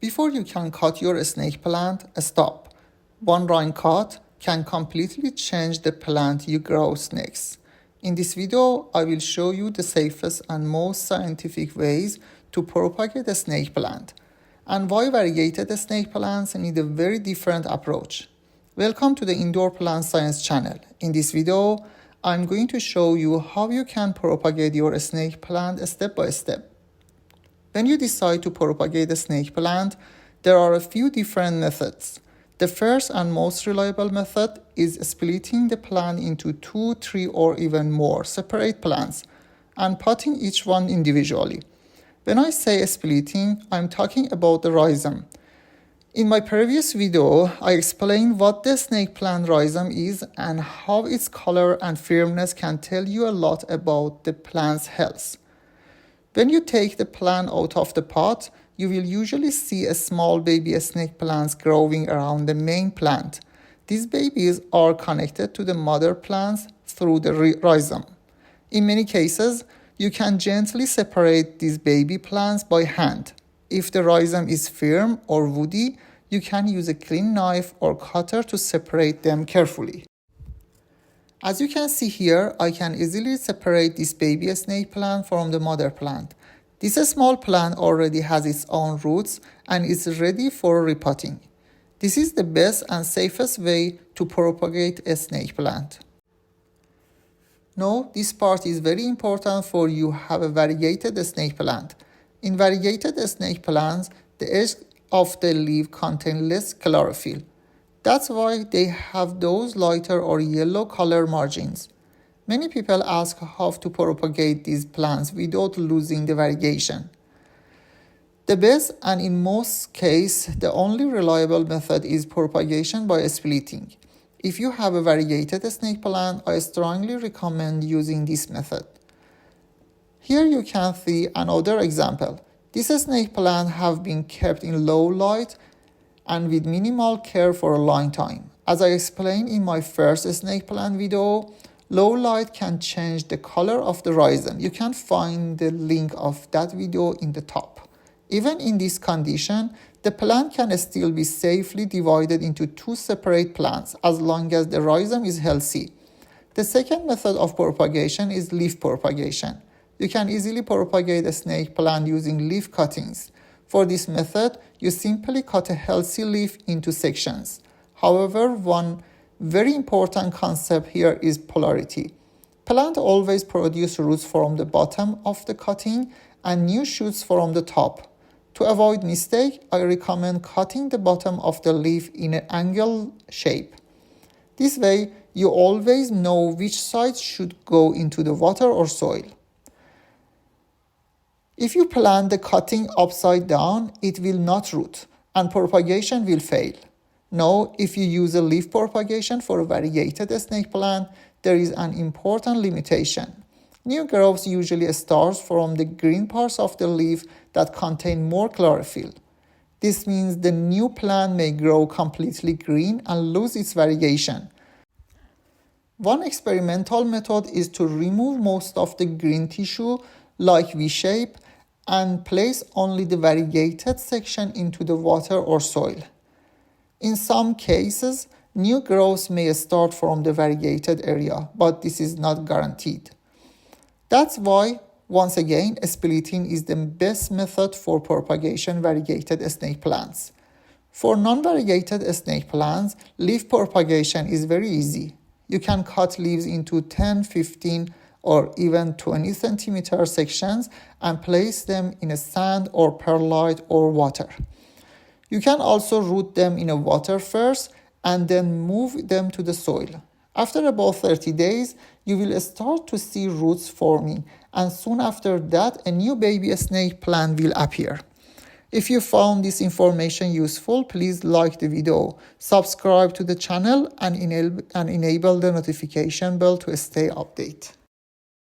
Before you can cut your snake plant, stop. One rind cut can completely change the plant you grow next. In this video, I will show you the safest and most scientific ways to propagate a snake plant and why variegated snake plants need a very different approach. Welcome to the IndoorPlants Science channel. In this video, I'm going to show you how you can propagate your snake plant step by step. When you decide to propagate a snake plant, there are a few different methods. The first and most reliable method is splitting the plant into 2, 3, or even more separate plants and potting each one individually. When I say splitting, I'm talking about the rhizome. In my previous video, I explained what the snake plant rhizome is and how its color and firmness can tell you a lot about the plant's health. When you take the plant out of the pot, you will usually see a small baby snake plants growing around the main plant. These babies are connected to the mother plants through the rhizome. In many cases, you can gently separate these baby plants by hand. If the rhizome is firm or woody, you can use a clean knife or cutter to separate them carefully. As you can see here, I can easily separate this baby snake plant from the mother plant. This small plant already has its own roots and is ready for repotting. This is the best and safest way to propagate a snake plant. Now, this part is very important for you have a variegated snake plant. In variegated snake plants, the edge of the leaf contains less chlorophyll. That's why they have those lighter or yellow color margins. Many people ask how to propagate these plants without losing the variegation. The best and in most cases, the only reliable method is propagation by splitting. If you have a variegated snake plant, I strongly recommend using this method. Here you can see another example. This snake plant have been kept in low light and with minimal care for a long time. As I explained in my first snake plant video, low light can change the color of the rhizome. You can find the link of that video in the top. Even in this condition, the plant can still be safely divided into 2 separate plants as long as the rhizome is healthy. The second method of propagation is leaf propagation. You can easily propagate a snake plant using leaf cuttings. For this method, you simply cut a healthy leaf into sections. However, one very important concept here is polarity. Plants always produce roots from the bottom of the cutting and new shoots from the top. To avoid mistake, I recommend cutting the bottom of the leaf in an angle shape. This way, you always know which side should go into the water or soil. If you plant the cutting upside down, it will not root and propagation will fail. Now, if you use a leaf propagation for a variegated snake plant, there is an important limitation. New growth usually starts from the green parts of the leaf that contain more chlorophyll. This means the new plant may grow completely green and lose its variegation. One experimental method is to remove most of the green tissue like V-shape and place only the variegated section into the water or soil. In some cases, new growth may start from the variegated area, but this is not guaranteed. That's why, once again, splitting is the best method for propagation variegated snake plants. For non-variegated snake plants, leaf propagation is very easy. You can cut leaves into 10, 15, or even 20 centimeter sections and place them in a sand or perlite or water. You can also root them in a water first and then move them to the soil. After about 30 days, you will start to see roots forming, and soon after that, a new baby snake plant will appear. If you found this information useful, please like the video, subscribe to the channel, and enable the notification bell to stay updated.